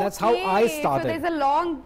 That's how I started.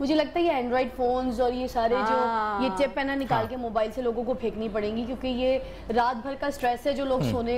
مجھے لگتا ہے یہ اینڈرائڈ فونز اور یہ سارے جو یہ چپ ہے نا نکال کے موبائل سے لوگوں کو پھینکنی پڑیں گی، کیونکہ یہ رات بھر کا سٹریس ہے جو لوگ سونے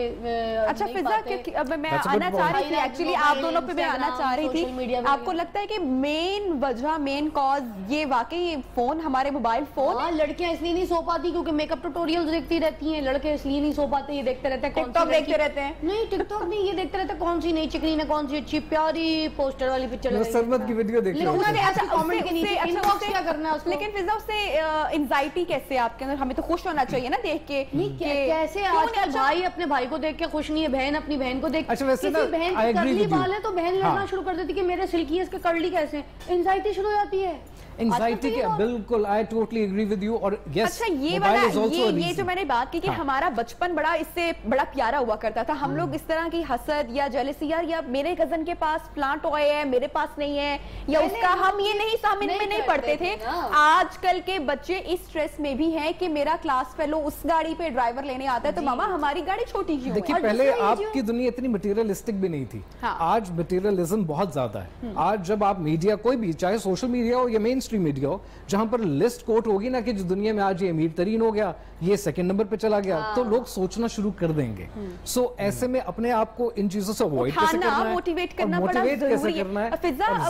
اچھا فضا، اب میں آنا چاہ رہی تھی ایکچولی آپ دونوں پہ میں آنا چاہ رہی تھی، آپ کو لگتا ہے کہ مین وجہ مین کاز یہ واقعی فون ہمارے موبائل فون؟ ہاں، لڑکیاں اس لیے نہیں سو پاتی کیونکہ میک اپ ٹوٹوریلز دیکھتی رہتی ہیں، لڑکے اس لیے نہیں سو پاتے، یہ دیکھتے رہتے ہیں ٹک ٹاک دیکھتے رہتے ہیں. نہیں ٹک ٹاک نہیں، یہ دیکھتے رہتے ہیں کون سی نئی چکنی نے کون سی اچھی پیاری پوسٹر والی پکچر سرمد کی ویڈیو دیکھ رہے ہیں کامنٹ کے نیچے ان باکس کیا کرنا ہے اس کو. لیکن فضا اس سے انزائٹی کیسے آپ کے اندر؟ ہمیں تو خوش ہونا چاہیے نا دیکھ کے. کیسے آج کل بھائی اپنے بھائی کو دیکھ کے خوش نہیں ہے، بہن اپنی بہن کو دیکھ کے. کسی بہن کے کرلی بال ہے تو بہن لڑنا شروع کر دیتی کہ میرے سلکی ہے اس کے کرلی کیسے ہیں، انزائٹی شروع ہو جاتی ہے. انزائٹی کے بالکل I totally agree with you. اور yes اچھا یہ والا یہ جو میں نے بات کی کہ ہمارا بچپن بڑا اس سے بڑا پیارا ہوا کرتا تھا، ہم لوگ اس طرح کی حسد یا جیلسی یا میرے کزن کے پاس پلانٹ ٹوائے ہے میرے پاس نہیں ہے یا اس کا، ہم یہ نہیں سامنے میں نہیں پڑھتے تھے. آج کل کے بچے اس سٹریس میں بھی ہیں کہ میرا کلاس فیلو اس گاڑی پہ ڈرائیور لینے آتا ہے تو ماما ہماری گاڑی چھوٹی کیوں ہے. دیکھیے پہلے آپ کی دنیا اتنی مٹیریلسٹک بھی نہیں تھی، آج مٹیریلزم بہت زیادہ ہے. آج جب آپ میڈیا کوئی بھی چاہے سوشل میڈیا ہو یا مین اسٹریم میڈیا ہو جہاں پر لسٹ کوٹ ہوگی نا کہ جو دنیا میں آج یہ امیر ترین ہو گیا، یہ سیکنڈ نمبر پہ چلا گیا، تو لوگ سوچنا شروع کر دیں گے. سو ایسے میں اپنے آپ کو ان چیزوں سے اوائڈ کیسے کرنا ہے، موٹیویٹ کرنا بڑا ضروری ہے. فضا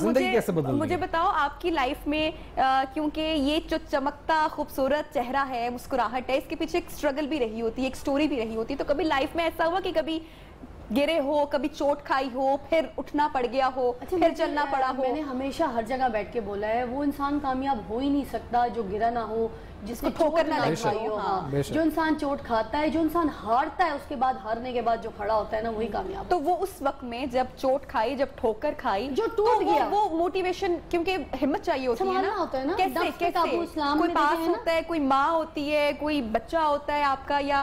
مجھے بتاؤ آپ کی لائف میں کیونکہ یہ جو چمکتا خوبصورت چہرہ ہے، مسکراہٹ ہے، اس کے پیچھے ایک اسٹرگل بھی رہی ہوتی ہے، ایک سٹوری بھی رہی ہوتی ہے. تو کبھی لائف میں ایسا ہوا کہ کبھی گرے ہو، کبھی چوٹ کھائی ہو، پھر اٹھنا پڑ گیا ہو، پھر چلنا پڑا ہو؟ میں نے ہمیشہ ہر جگہ بیٹھ کے بولا ہے وہ انسان کامیاب ہو ہی نہیں سکتا جو گرا نہ ہو، جس کو ٹھوکر نہ لگائی ہو. جو انسان چوٹ کھاتا ہے، جو انسان ہارتا ہے، اس کے بعد ہارنے کے بعد جو کھڑا ہوتا ہے نا وہی کامیاب. تو وہ اس وقت میں جب چوٹ کھائی، جب ٹھوکر کھائی، جو ٹوٹ گیا، وہ موٹیویشن، کیونکہ ہمت چاہیے ہوتی ہے نا. کیسے کوئی پاس ہوتا ہے، کوئی ماں ہوتی ہے، کوئی بچہ ہوتا ہے آپ کا، یا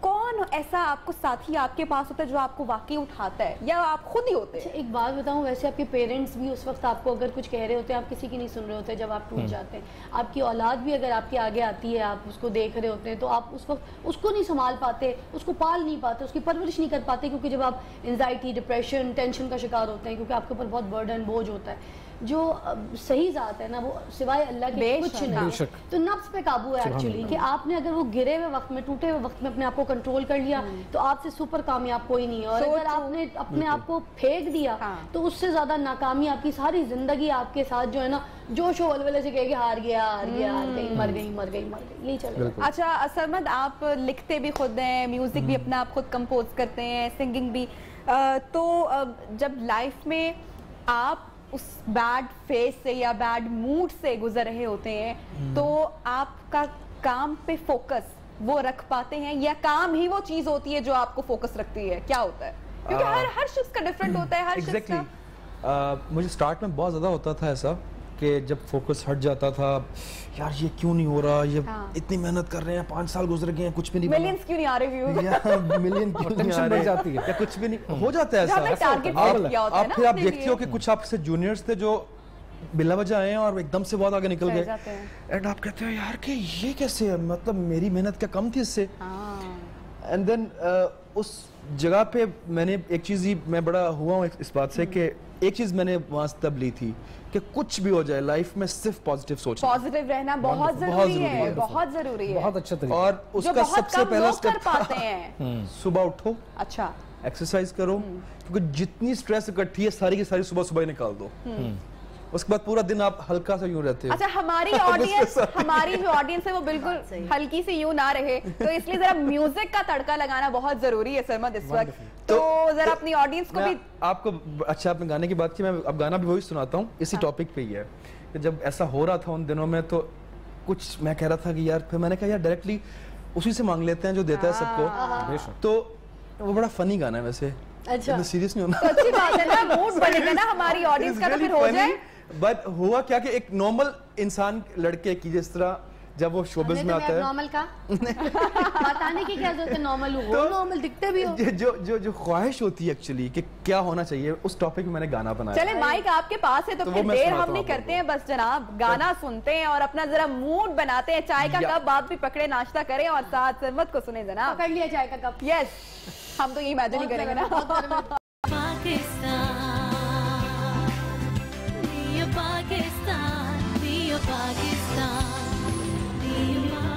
کون ایسا آپ کو ساتھی آپ کے پاس ہوتا ہے جو آپ کو واقعی اٹھاتا ہے، یا آپ خود ہی ہوتے ہیں؟ ایک بات بتاؤں، ویسے آپ کے پیرنٹس بھی اس وقت آپ کو اگر کچھ کہہ رہے ہوتے ہیں آپ کسی کی نہیں سن رہے ہوتے جب آپ ٹوٹ جاتے ہیں. آپ کی اولاد بھی اگر آپ کے آگے آتی ہے، آپ اس کو دیکھ رہے ہوتے ہیں تو آپ اس وقت اس کو نہیں سنبھال پاتے، اس کو پال نہیں پاتے، اس کی پرورش نہیں کر پاتے، کیونکہ جب آپ انزائٹی، ڈپریشن، ٹینشن کا شکار ہوتے ہیں کیونکہ آپ کے اوپر بہت برڈن، بوجھ ہوتا ہے. جو صحیح ذات ہے نا وہ سوائے اللہ کے کچھ نہیں. تو نفس پہ قابو ہے ایکچولی، کہ آپ نے اگر وہ گرے ہوئے وقت میں، ٹوٹے ہوئے وقت میں اپنے آپ کو کنٹرول کر لیا تو آپ سے سپر کامیاب کوئی نہیں ہے. اور اگر آپ نے اپنے آپ کو پھینک دیا تو اس سے زیادہ ناکامی آپ کی ساری زندگی آپ کے ساتھ جو ہے نا جوش و ولولے سے کہے کہ ہار گیا، ہار گیا، ہار گئی، مر گئی، مر گئی، مر گئی، یہی چلے گا. اچھا سرمد، آپ لکھتے بھی خود ہیں، میوزک بھی اپنا آپ خود کمپوز کرتے ہیں، سنگنگ بھی، تو جب لائف میں آپ اس بیڈ فیس سے یا بیڈ موڈ سے گزر رہے ہوتے ہیں تو آپ کا کام پہ فوکس وہ رکھ پاتے ہیں، یا کام ہی وہ چیز ہوتی ہے جو آپ کو فوکس رکھتی ہے؟ کیا ہوتا ہے؟ کیونکہ ہر شخص کا ڈیفرنٹ ہوتا ہے. ہر شخص کا مجھے سٹارٹ میں بہت زیادہ ہوتا تھا ایسا کہ جب فوکس ہٹ جاتا تھا، یار یہ کیوں نہیں ہو رہا، یہ اتنی محنت کر رہے ہیں، 5 سال گزر گئے ہیں، کچھ بھی نہیں، ملینز کیوں نہیں آ رہے ویو، ملین کیوں نہیں آ رہے جاتی ہے، یا کچھ بھی نہیں ہو جاتا ہے ایسا. آپ پھر آپ دیکھتے ہو کہ کچھ آپ سے جونیئرز تھے جو بلا وجہ آئے ہیں اور ایک دم سے بہت آگے نکل گئے، اینڈ آپ کہتے ہیں یار کہ یہ کیسے ہے، مطلب میری محنت کیا کم تھی اس سے. اینڈ دین اس جگہ پہ میں نے ایک چیز ہی میں بڑا ہوا ہوں اس بات سے کہ ایک چیز میں نے وہاں سے تب لی تھی کہ کچھ بھی ہو جائے لائف میں صرف پازیٹیو سوچنا، پازیٹیو رہنا بہت ضروری ہے، بہت ضروری ہے، بہت اچھا طریقہ. اور اس کا سب سے پہلا سٹیپ پاتے ہیں صبح اٹھو، اچھا ایکسرسائز کرو، کیونکہ جتنی سٹریس اکٹھی ہے ساری کی ساری صبح صبح ہی نکال دو، اس کے بعد پورا دن آپ ہلکا سا یوں رہتے ہو. اچھا ہماری جو آڈینس ہے وہ بالکل ہلکی سی یوں نہ رہے، تو اس لیے ذرا میوزک کا تڑکا لگانا بہت ضروری ہے سرمد اس وقت. تو ذرا اپنی آڈینس کو بھی آپ کو، اچھا آپ نے گانے کی بات کی، میں اب گانا بھی وہی سناتا ہوں، اسی ٹاپک پہ ہی ہے کہ جب ایسا ہو رہا تھا ان دنوں میں تو کچھ میں کہہ رہا تھا کہ یار، پھر میں نے کہا یار ڈائریکٹلی اسی سے مانگ لیتے ہیں جو دیتا ہے سب کو. تو وہ بڑا فنی گانا ہے ویسے، سیریس نہیں ہونا، اچھی بات ہے نا، موڈ بنے گا نا ہماری آڈینس کا تو پھر ہو جائے. بٹ ہوا کیا کہ ایک نارمل انسان لڑکے کی جس طرح جب وہ شوبز میں آتا ہے، نارمل کا بتانے کی کیا ضرورت ہے، نارمل ہو، نارمل دکھتے بھی ہو، جو خواہش ہوتی ہے ایکچولی کہ کیا ہونا چاہیے، اس ٹاپک میں میں نے گانا بنایا. چلے مائک آپ کے پاس ہے تو پھر دیر ہم نہیں کرتے ہیں، بس جناب گانا سنتے ہیں اور اپنا ذرا موڈ بناتے ہیں. چائے کا کپ آپ بھی پکڑے، ناشتہ کریں اور ساتھ سرمد کو سنیں جناب. پکڑ لیا چائے کا کپ؟ یس، ہم تو یہ امیجن ہی کریں گے نا. پاکستان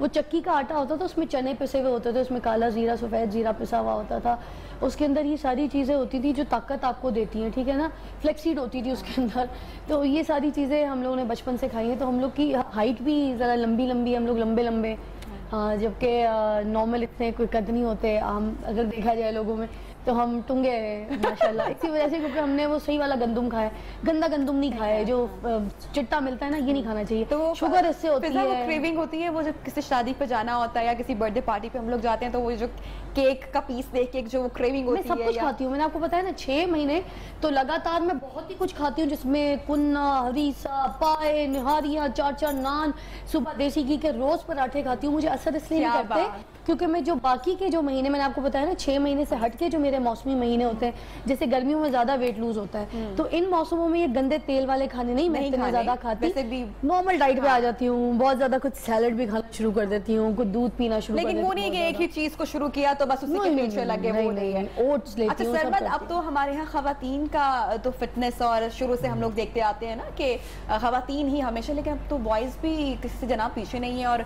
وہ چکی کا آٹا ہوتا تھا, اس میں چنے پسے ہوئے ہوتے تھے, اس میں کالا زیرہ سفید زیرہ پسا ہوا ہوتا تھا, اس کے اندر یہ ساری چیزیں ہوتی تھی جو طاقت آپ کو دیتی ہیں, ٹھیک ہے نا, فلیکس سیڈ ہوتی تھی اس کے اندر. تو یہ ساری چیزیں ہم لوگوں نے بچپن سے کھائی ہیں, تو ہم لوگ کی ہائٹ بھی ذرا لمبی لمبی, ہم لوگ لمبے لمبے, جبکہ نارمل اتنے کوئی قد نہیں ہوتے ہم اگر دیکھا جائے لوگوں میں, تو ہم ٹنگے ہیں ماشاءاللہ اسی وجہ سے, کیونکہ ہم نے وہ صحیح والا گندم کھایا ہے, گندا گندم نہیں کھایا ہے, جو چٹا ملتا ہے نا, یہ نہیں کھانا چاہیے. تو شوگر اس سے ہوتی ہے, وہ کریونگ ہوتی ہے, وہ جب کسی شادی پہ جانا ہوتا ہے یا کسی برتھ ڈے پارٹی پہ ہم لوگ جاتے ہیں, تو وہ جو کیک کا پیس دیکھ کے جو کریونگ ہوتی ہے. میں سب کچھ کھاتی ہوں, میں نے آپ کو بتایا نا 6 مہینے تو لگاتار میں بہت ہی کچھ کھاتی ہوں, جس میں کنہ, ہریسا, پائے, نہاریاں, 4 نان, صبح دیسی گھی کے روز پراٹھے کھاتی ہوں. مجھے اثر اس لیے نہیں کرتے کیونکہ میں جو باقی کے جو مہینے میں نے آپ کو بتایا نا 6 مہینے سے ہٹ کے جو میرے موسمی مہینے ہوتے ہیں, جیسے گرمیوں میں زیادہ ویٹ لوز ہوتا ہے, تو ان موسموں میں یہ گندے تیل والے کھانے نہیں, میں اتنا زیادہ کھاتی, نارمل ڈائٹ پہ آ جاتی ہوں, بہت زیادہ کچھ سیلڈ بھی کھانا شروع کر دیتی ہوں, کچھ دودھ پینا شروع کر دیتی ہوں. لیکن وہ نہیں کہ ایک ہی چیز کو شروع کیا تو بس اسی کے پیچھے لگے, وہ نہیں ہے. اوٹس لیتی ہوں. اچھا سرمد, اب تو ہمارے یہاں خواتین کا تو فٹنس اور شروع سے ہم لوگ دیکھتے آتے ہیں نا کہ خواتین ہی ہمیشہ, لیکن اب تو بوائز بھی کسی سے جناب پیچھے نہیں ہے اور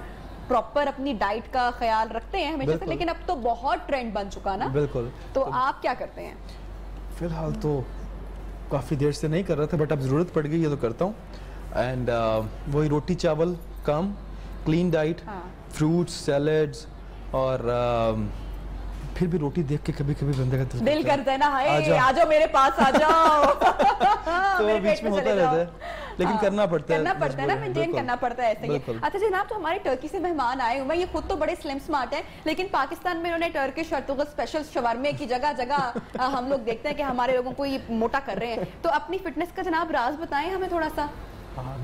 پراپر اپنی ڈائٹ کا خیال رکھتے ہیں ہمیشہ سے, لیکن اب تو بہت ٹرینڈ بن چکا نا. بالکل. تو آپ کیا کرتے ہیں؟ فی الحال تو کافی دیر سے نہیں کر رہا تھا, بٹ اب ضرورت پڑ گئی ہے تو کرتا ہوں. اینڈ وہی روٹی چاول کم, کلین ڈائٹ, فروٹس, سیلڈز, اور پھر بھی روٹی دیکھ کے کبھی کبھی بندے کا دل کرتا ہے نا, آ جاؤ میرے پاس, آ جاؤ. تو بیچ میں ہوتا رہتا ہے, لیکن کرنا پڑتا ہے نا, مینٹین کرنا پڑتا ہے ایسے ہی. اچھا جناب, تو ہمارے ٹرکی سے مہمان آئے ہوئے ہیں, یہ خود تو بڑے سلم سمارٹ ہیں, لیکن پاکستان میں انہوں نے ٹرکش ارطغرل اسپیشل شورمے کی جگہ جگہ ہم لوگ دیکھتے ہیں کہ ہمارے لوگوں کو یہ موٹا کر رہے ہیں. تو اپنی فٹنس کا جناب راز بتائیں ہمیں تھوڑا سا.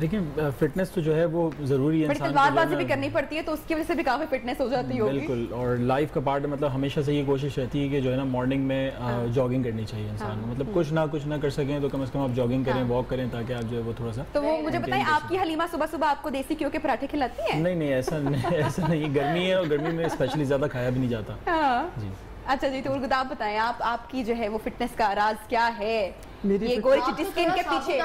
دیکھیں فٹنس تو جو ہے وہ ضروری ہے, انسان تلوار بازی بھی کرنی پڑتی ہے, تو اس کی وجہ سے بھی کافی فٹنس ہو جاتی ہوگی. بالکل, اور لائف کا پارٹ, مطلب ہمیشہ سے یہ کوشش رہتی ہے کہ جو ہے نا مارننگ میں جاگنگ کرنی چاہیے انسان کو, مطلب کچھ نہ کر سکیں تو کم از کم آپ جاگنگ کریں, واک کریں, تاکہ آپ جو ہے وہ تھوڑا سا. تو وہ مجھے بتائیں, آپ کی حلیمہ صبح صبح آپ کو دیسی گھی کے پراٹھے کھلاتی ہیں؟ نہیں ایسا نہیں, گرمی ہے اور گرمی میں اسپیشلی زیادہ کھایا بھی نہیں جاتا. جی اچھا جی, تو آپ بتائیں, آپ کی جو ہے وہ فٹنس کا راز کیا ہے؟ یہ گوری چٹی اسکن کے پیچھے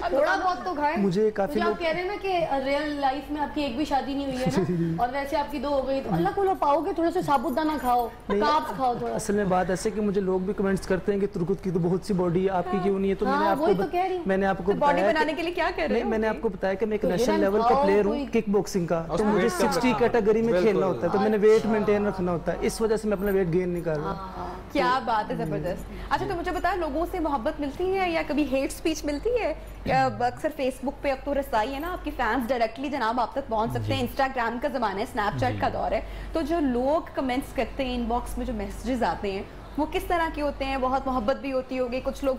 تھوڑا بہت تو کھائیں. مجھے کافی آپ کہہ رہے ہیں نا کہ ریئل لائف میں آپ کی ایک بھی شادی نہیں ہوئی ہے نا, اور ویسے آپ کی 2 ہو گئی, تو اللہ کو لو پاؤ گے تھوڑا سا ثابت دانہ کھاؤ, کاربس کھاؤ تھوڑا. اصل میں بات ایسے کہ مجھے لوگ بھی کمنٹس کرتے ہیں کہ ترکت کی تو بہت سی باڈی ہے, آپ کی کیوں نہیں ہے. تو میں نے آپ کو باڈی بنانے کے لیے کیا کر رہے ہیں, میں نے آپ کو بتایا کہ میں ایک نیشنل لیول کا پلیئر ہوں کک باکسنگ کا, تو مجھے 60 کیٹیگری میں کھیلنا ہوتا ہے, تو میں نے ویٹ مینٹین رکھنا ہوتا ہے, اس وجہ سے میں اپنا ویٹ گین نہیں کر رہا. کیا بات ہے, زبردست. اچھا تو مجھے بتایا, لوگوں سے محبت ملتی ہے یا کبھی ہیٹ سپیچ ملتی ہے؟ اکثر فیس بک پہ اب تو رسائی ہے نا, آپ کی فینس ڈائریکٹلی جناب آپ تک پہنچ سکتے ہیں, انسٹاگرام کا زمانہ ہے, اسنیپ چیٹ کا دور ہے, تو جو لوگ کمنٹس کرتے ہیں, ان باکس میں جو میسیجز آتے ہیں, وہ کس طرح کے ہوتے ہیں؟ بہت محبت بھی ہوتی ہوگی, کچھ لوگ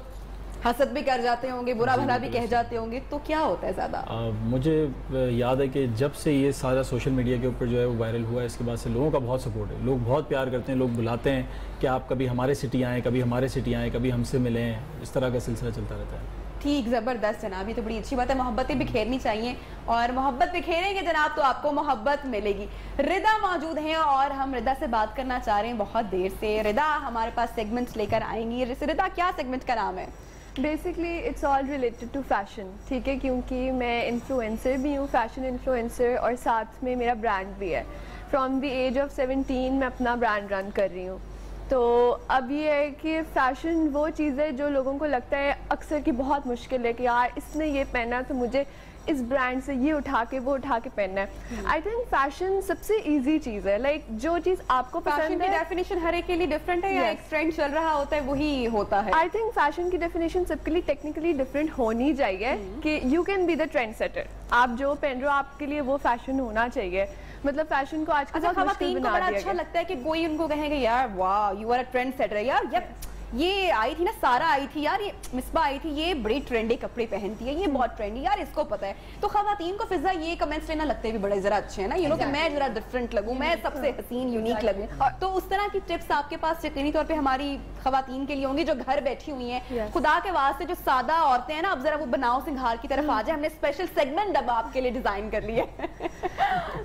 حسد بھی کر جاتے ہوں گے, برا بھلا بھی کہہ جاتے ہوں گے, تو کیا ہوتا ہے زیادہ؟ مجھے یاد ہے کہ جب سے یہ سارا سوشل میڈیا کے اوپر جو ہے وہ وائرل ہوا ہے, اس کے بعد سے لوگوں کا بہت سپورٹ ہے, لوگ بہت پیار کرتے ہیں, لوگ بلاتے ہیں کہ آپ کبھی ہمارے سٹی آئیں, کبھی ہمارے سٹی آئیں, کبھی ہم سے ملیں, اس طرح کا سلسلہ چلتا رہتا ہے. ٹھیک, زبردست جناب, یہ تو بڑی اچھی بات ہے. محبتیں بکھیرنی چاہیے, اور محبت بکھیریں گے جناب تو آپ کو محبت ملے گی. ردا موجود ہیں اور ہم ردا سے بات کرنا چاہ رہے ہیں بہت دیر سے. ردا ہمارے پاس سیگمنٹس لے کر آئیں گی. ردا, کیا سیگمنٹ کا نام ہے؟ Basically it's all related to fashion, ٹھیک ہے, کیونکہ میں انفلوئنسر بھی ہوں, فیشن انفلوئنسر, اور ساتھ میں میرا برانڈ بھی ہے. فرام دی ایج آف 17 میں اپنا برانڈ رن کر رہی ہوں. تو اب یہ ہے کہ فیشن وہ چیز ہے جو لوگوں کو لگتا ہے اکثر کی بہت مشکل ہے کہ یار اس نے یہ پہنا تو مجھے اس برانڈ سے یہ اٹھا کے وہ اٹھا کے پہننا ہے. آئی تھنک فیشن سب سے ایزی چیز ہے, لائک جو چیز آپ کو پسند ہے. ڈیفینیشن ہر ایک کے لیے ڈفرینٹ ہے, یا ایک ٹرینڈ چل رہا ہوتا ہے وہی ہوتا ہے؟ آئی تھنک فیشن کی ڈیفینیشن سب کے لیے ٹیکنیکلی ڈفرینٹ ہونی چاہیے, کہ you can be the trend setter. آپ جو پہن رہے ہو آپ کے لیے وہ فیشن ہونا چاہیے. مطلب فیشن کو آج کل خواتین کو بڑا اچھا لگتا ہے کہ کوئی ان کو کہے گا یار واہ you are a trend setter, یار یہ آئی تھی نا, سارا آئی تھی یار, یہ مصباح آئی تھی, یہ بڑی ٹرینڈی کپڑے پہنتی ہے, یہ بہت ٹرینڈی, یار اس کو پتا ہے. تو خواتین کو فضا یہ کمنٹس لینا لگتے بھی بڑے ذرا اچھے ہیں نا, کہ میں ذرا ڈفرینٹ لگوں, میں سب سے حسین یونیک لگوں. تو اس طرح کی ٹپس آپ کے پاس یقینی طور پہ ہماری خواتین کے لیے ہوں گی جو گھر بیٹھی ہوئی ہیں. خدا کے واسطے جو سادہ عورتیں ہیں نا, اب ذرا وہ بناؤ سنگھار کی طرف آ جائے, ہم نے اسپیشل سیگمنٹ اب آپ کے لیے ڈیزائن کر لیا ہے.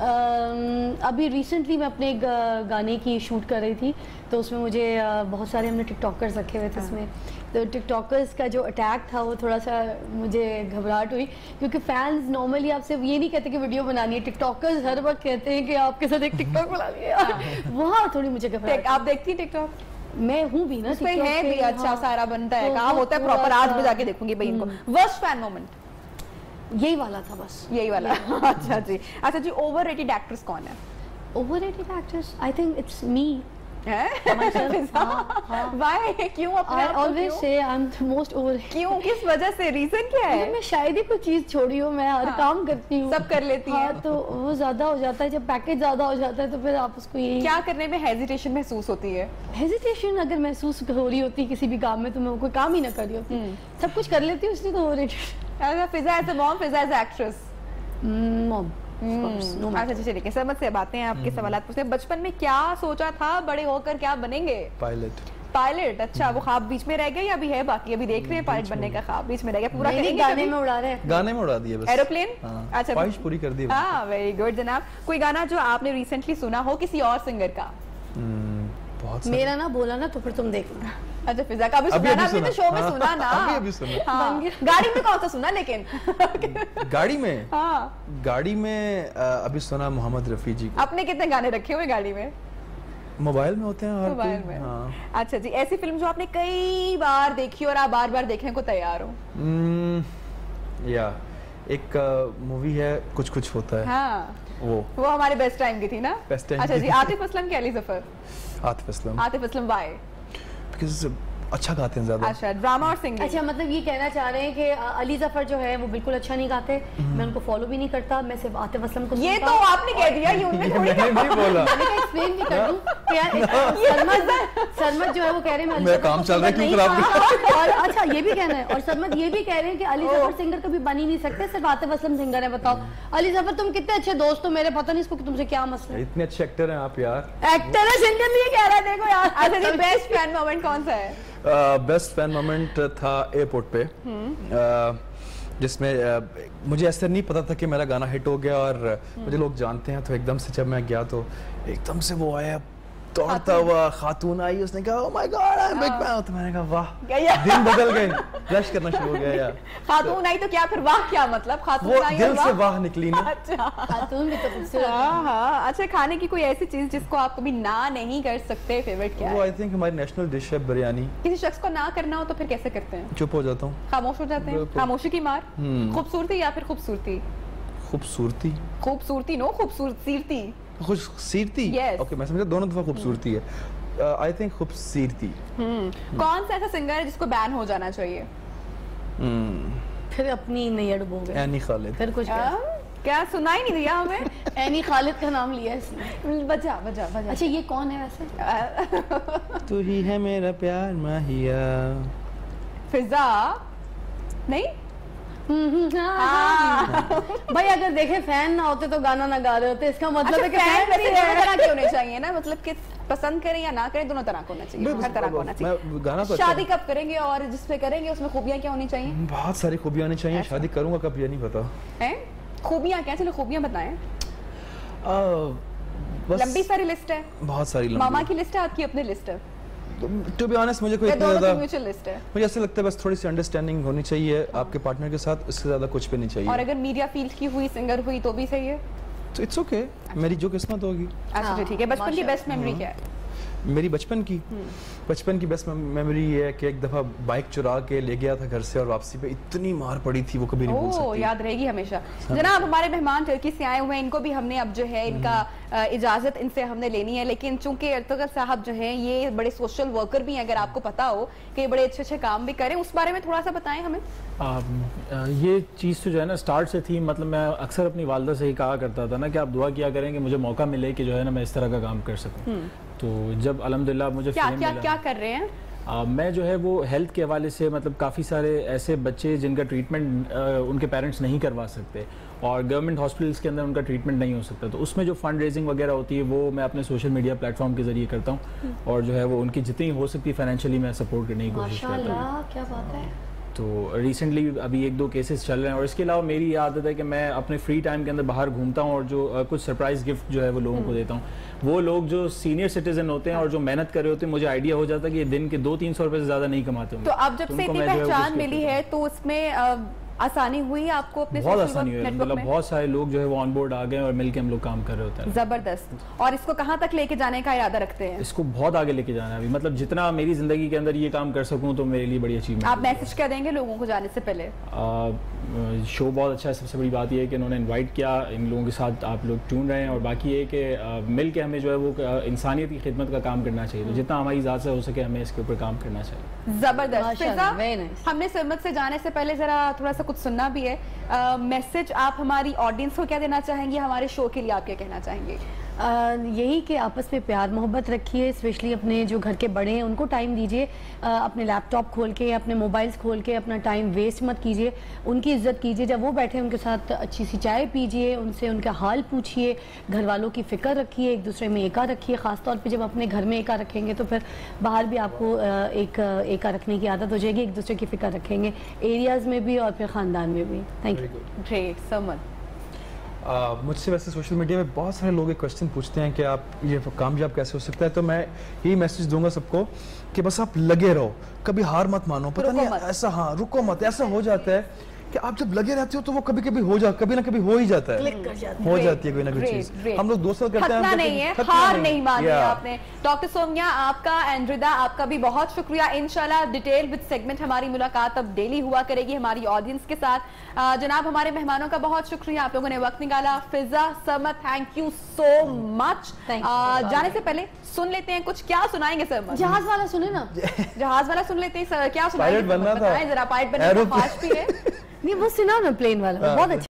ابھی ریسنٹلی میں اپنے ایک گانے کی شوٹ کر رہی تھی تو اس میں مجھے بہت سارے ہم نے ٹک ٹاکرز رکھے ہوئے تھے اس میں. تو ٹک ٹاکرز کا جو اٹیک تھا وہ تھوڑا سا مجھے گھبراہٹ ہوئی کیونکہ فینس نارملی آپ سے یہ نہیں کہتے کہ ویڈیو بنانی ہے, ٹک ٹاکرز ہر وقت کہتے ہیں کہ آپ کے ساتھ ایک ٹک ٹاک بنا لیے. وہاں تھوڑی مجھے گھبراہٹ. آپ دیکھتی ٹک ٹاک؟ میں ہوں بھی نا, ہے بھی اچھا سارا بنتا ہے, کام ہوتا ہے پراپر. آج بھی جا کے دیکھوں گی بھائی ان کو. ورسٹ فین مومنٹ یہی والا تھا, بس یہی والا. اچھا جی, اچھا جی, اوور ریٹڈ ایکٹریس کون ہے؟ Overrated actress I think it's me. Why? کیوں اپنے I always say I'm the most over. کیوں, کس وجہ سے, ریزن کیا ہے؟ میں شاید ہی کوئی چیز چھوڑی ہوں, میں ہر کام کرتی ہوں, سب کر لیتی ہیں, تو وہ زیادہ ہو جاتا ہے. جب پیکج زیادہ ہو جاتا ہے تو پھر آپ اس کو یہ کیا کرنے میں ہیزیٹیشن محسوس ہوتی ہے؟ ہیزیٹیشن اگر محسوس ہو رہی ہوتی کسی بھی کام میں تو میں کوئی کام ہی نہ کر رہی ہوتی, سب کچھ کر لیتی ہوں, اس لیے تو اوور. فضا ایز اے مام, فضا ایز اے ایکٹریس. مام. اچھا جی, چلیے سمجھ سے باتیں ہیں, آپ کے سوالات پوچھتے ہیں. بچپن میں کیا سوچا تھا بڑے ہو کر کیا بنیں گے؟ پائلٹ. پائلٹ, اچھا, وہ خواب بیچ میں رہ گیا یا ابھی ہے باقی؟ ابھی دیکھ رہے ہیں پائلٹ بننے کا خواب بیچ میں رہ گیا, پورا کریں گے؟ گانے میں اڑا رہے ہیں, گانے میں اڑا دیا بس. ایروپلین, اچھا خواہش پوری کر دی. ہاں, ویری گڈ جناب. کوئی گانا جو آپ نے ریسنٹلی سنا ہو کسی اور سنگر کا؟ میرا نا بولا نا تو پھر تم دیکھنا. اچھا, فضا کا بھی سنا نا, آپ نے تو شو میں سنا نا. گاڑی میں کون سا سنا؟ لیکن گاڑی میں, ہاں گاڑی میں ابھی سنا محمد رفیع جی. آپ نے کتنے گانے رکھے ہوئے گاڑی میں؟ موبائل میں ہوتے ہیں, موبائل میں. اچھا جی, ایسی فلم جو آپ نے کئی بار دیکھی اور آپ بار بار دیکھنے کو تیار ہو؟ یا ایک مووی ہے کچھ کچھ ہوتا ہے, ہاں وہ ہمارے بیسٹ ٹائم کی تھی نا. اچھا جی, عاطف اسلم کی علی ظفر؟ عاطف اسلم. عاطف اسلم وائی؟ بیکاز اچھا گاتے ہیں زیادہ. اچھا, ڈراما اور سنگنگ. اچھا, مطلب یہ کہنا چاہ رہے ہیں کہ علی ظفر جو ہے وہ بالکل اچھا نہیں گاتے, میں ان کو فالو بھی نہیں کرتا, میں صرف عاطف اسلم کو. یہ تو آپ نے کہہ دیا, یہ ان نے تھوڑی نہیں بولا. میں نے ایکسپلین بھی کر دوں. سرمد جو ہے وہ کہہ رہے ہیں میں کام چل رہا ہے کیوں خراب. اور اچھا یہ بھی کہنا ہے, اور سرمد یہ بھی کہہ رہے ہیں کہ علی ظفر سنگر کبھی بن ہی نہیں سکتے, صرف عاطف اسلم سنگر ہے. بتاؤ علی ظفر تم کتنے اچھے دوست ہو میرے, پتہ نہیں اس کو تم سے کیا مسئلہ ہے. اتنے اچھے ایکٹر ہیں آپ یار. ایکٹر ہے, سنگر نہیں کہہ رہا ہے, دیکھو یار. اچھا جی, بیسٹ فین مومنٹ کون سا ہے؟ بیسٹ فین مومنٹ تھا ایئرپورٹ پہ, جس میں مجھے ایسے نہیں پتا تھا کہ میرا گانا ہٹ ہو گیا, اور مجھے لوگ جانتے ہیں, تو ایک دم سے جب میں گیا تو ایک دم سے وہ آیا دوڑتا ہوا, خاتون آئی, اس نے کہا oh my God I'm big fan, تو میں نے کہا واہ, دن بدل گئے, فلیش کرنا شروع ہو گیا یار. خاتون آئی تو کیا پھر واہ کیا مطلب؟ خاتون وہ آئی دل سے واہ نکلی نا. خاتون بھی تو خوبصورت. ہاں. اچھا, کھانے کی کوئی ایسی چیز جس کو آپ کبھی نہ نہیں کر سکتے, فیوریٹ کیا ہے؟ وہ آئی تھنک ہماری نیشنل ڈش ہے بریانی. کسی شخص کو نہ کرنا ہو تو پھر کیسے کرتے ہیں؟ چپ ہو جاتا ہوں, خاموش ہو جاتے ہیں. خاموشی کی مار. خوبصورتی یا پھر خوبصورتی؟ خوبصورتی. خوبصورتی نو, خوبصورتی. خوبصورتی, اوکے, میں سمجھا دونوں دفعہ خوبصورتی ہے. آئی تھنک خوبصورتی. کون سا ایسا سنگر ہے جس کو بین ہو جانا چاہیے؟ پھر اپنی نہیں اڑبو گے. اینی خالد. پھر کچھ کیا سنا ہی نہیں دیا ہمیں؟ اینی خالد کا نام لیا اس نے. بجا. اچھا, یہ کون ہے ویسے؟ تو ہی ہے میرا پیار ماہیا. فضا نہیں بھائی, اگر دیکھیں فین نہ ہوتے تو گانا نہ گا رہے ہوتے, اس کا مطلب ہے کہ فین دونوں طرح کے ہونے چاہیے نا, مطلب کہ پسند کریں یا نہ کریں دونوں طرح کا ہونا چاہیے, ہر طرح کا ہونا چاہیے. شادی کب کریں گے اور جس پہ کریں گے اس میں خوبیاں کیا ہونی چاہیے؟ بہت ساری خوبیاں ہونی چاہیے. شادی کروں گا کب یہ نہیں پتا ہے. خوبیاں کیا, چلو خوبیاں بتائیں. لمبی ساری لسٹ ہے, بہت ساری. ماما کی لسٹ ہے, آپ کی اپنی لسٹ ہے؟ ٹو بی آنیسٹ مجھے کوئی اتنا زیادہ, مجھے ایسا لگتا ہے بس تھوڑی سی انڈرسٹینڈنگ ہونی چاہیے آپ کے پارٹنر کے ساتھ, اس سے زیادہ کچھ بھی نہیں چاہیے. اور اگر میڈیا فیلڈ کی ہوئی سنگر ہوئی تو بھی صحیح ہے, تو اٹس اوکے, میری جو قسمت ہوگی. اچھا ٹھیک ہے. بچپن کی بیسٹ میموری کیا ہے؟ میری بچپن کی بیسٹ میموری یہ ہے کہ ایک دفعہ بائک چرا کے لے گیا تھا گھر سے, اور واپسی پہ اتنی مار پڑی تھی وہ کبھی نہیں بھول سکتی. یاد رہے گی ہمیشہ. جناب, ہمارے مہمان ترکی سے آئے ہوئے ہیں, ان کو بھی ہم نے اب جو ہے ان کا اجازت ان سے ہم نے لینی ہے, لیکن چونکہ ارطغرل صاحب جو ہیں یہ بڑے سوشل ورکر بھی ہیں, اگر آپ کو پتا ہو کہ بڑے اچھے اچھے کام بھی کریں, اس بارے میں تھوڑا سا بتائیں ہمیں. یہ چیز تو جو ہے نا اسٹارٹ سے تھی, مطلب میں اکثر اپنی والدہ سے ہی کہا کرتا تھا نا کہ آپ دعا کیا کریں کہ مجھے موقع ملے کہ جو ہے نا میں اس طرح کا کام کر سکوں. تو جب الحمدللہ مجھے کیا کر رہے ہیں؟ میں جو ہے وہ ہیلتھ کے حوالے سے, مطلب کافی سارے ایسے بچے جن کا ٹریٹمنٹ ان کے پیرنٹس نہیں کروا سکتے اور گورنمنٹ ہاسپٹلس کے اندر ان کا ٹریٹمنٹ نہیں ہو سکتا, تو اس میں جو فنڈ ریزنگ وغیرہ ہوتی ہے وہ میں اپنے سوشل میڈیا پلیٹ فارم کے ذریعے کرتا ہوں, اور جو ہے وہ ان کی جتنی ہو سکتی فائنینشیلی میں سپورٹ کرنے کی کوشش کرتا ہوں. کیا بات ہے. تو ریسنٹلی ابھی 1-2 کیسز چل رہے ہیں. اور اس کے علاوہ میری عادت ہے کہ میں اپنے فری ٹائم کے اندر باہر گھومتا ہوں اور جو کچھ سرپرائز گفٹ جو ہے وہ لوگوں کو دیتا ہوں. وہ لوگ جو سینئر سٹیزن ہوتے ہیں اور جو محنت کر رہے ہوتے ہیں, مجھے آئیڈیا ہو جاتا ہے کہ یہ دن کے 200-300 روپے سے زیادہ نہیں کماتے ہوں. تو اب جب سے اتنی پہچان ملی ہے تو اس میں آسانی ہوئی آپ کو اپنے بہت آسانی ہوئی, مطلب بہت سارے لوگ جو ہے وہ آن بورڈ آ گئے اور مل کے ہم لوگ کام کر رہے ہوتے ہیں. زبردست. اور اس کو کہاں تک لے کے جانے کا ارادہ رکھتے ہیں؟ اس کو بہت آگے لے کے جانا ہے ابھی, مطلب جتنا میری زندگی کے اندر یہ کام کر سکوں تو میرے لیے بڑی اچیومنٹ. آپ میسج کیا دیں گے لوگوں کو جانے سے پہلے؟ شو بہت اچھا ہے, سب سے بڑی بات یہ ہے کہ انہوں نے انوائٹ کیا, ان لوگوں کے ساتھ آپ لوگ ٹیون رہے ہیں. اور باقی یہ کہ مل کے ہمیں جو ہے وہ انسانیت کی خدمت کا کام کرنا چاہیے, تو جتنا ہماری ذات سے ہو سکے ہمیں اس کے اوپر کام کرنا چاہیے. زبردست. ہم نے سرمت سے جانے سے پہلے ذرا تھوڑا سا کچھ سننا بھی ہے. میسج آپ ہماری آڈینس کو کیا دینا چاہیں گے, ہمارے شو کے لیے آپ کیا کہنا چاہیں گے؟ یہی کہ آپس میں پیار محبت رکھیے, اسپیشلی اپنے جو گھر کے بڑے ہیں ان کو ٹائم دیجیے. اپنے لیپ ٹاپ کھول کے, اپنے موبائلز کھول کے اپنا ٹائم ویسٹ مت کیجیے. ان کی عزت کیجیے, جب وہ بیٹھے ان کے ساتھ اچھی سی چائے پیجیے, ان سے ان کا حال پوچھیے, گھر والوں کی فکر رکھیے, ایک دوسرے میں ایکا رکھیے. خاص طور پہ جب اپنے گھر میں ایکا رکھیں گے تو پھر باہر بھی آپ کو ایکا رکھنے کی عادت ہو جائے گی, ایک دوسرے کی فکر رکھیں گے ایریاز میں بھی اور پھر خاندان میں بھی. Thank you. گریٹ. سمت مجھ سے ویسے سوشل میڈیا میں بہت سارے لوگ ایک کوشچن پوچھتے ہیں کہ آپ یہ کامیاب کیسے ہو سکتا ہے, تو میں یہی میسج دوں گا سب کو کہ بس آپ لگے رہو, کبھی ہار مت مانو. پتہ نہیں ایسا, ہاں رکو مت, ایسا ہو جاتا ہے کہ آپ جب لگے رہتے ہو تو وہ کبھی کبھی کبھی نہ کبھی ہو ہی جاتا ہے, ہو جاتی ہے کوئی نہ کوئی چیز. ہم لوگ 2 سال کرتے ہیں, ختم نہیں ہے, ہار نہیں مانی آپ نے. ڈاکٹر سومیا آپ کا, اینڈ ردا آپ کا بھی بہت شکریہ. انشاءاللہ ڈیٹیل وتھ سیگمنٹ ہماری ملاقات اب ڈیلی ہوا کرے گی ہماری آڈینس کے ساتھ. جناب ہمارے مہمانوں کا بہت شکریہ, آپ لوگوں نے وقت نکالا. فضا, سمت, تھینک یو سو مچ. جانے سے پہلے سن لیتے ہیں کچھ, کیا سنائیں گے سمت؟ جہاز والا سنیں نا, جہاز والا سن لیتے ہیں. کیا سنائیں گے؟ بتائیں ذرا. پائلٹ بننے کا خواہش بھی ہے. نہیں وہ سنا نا, پلین والا بہت اچھا.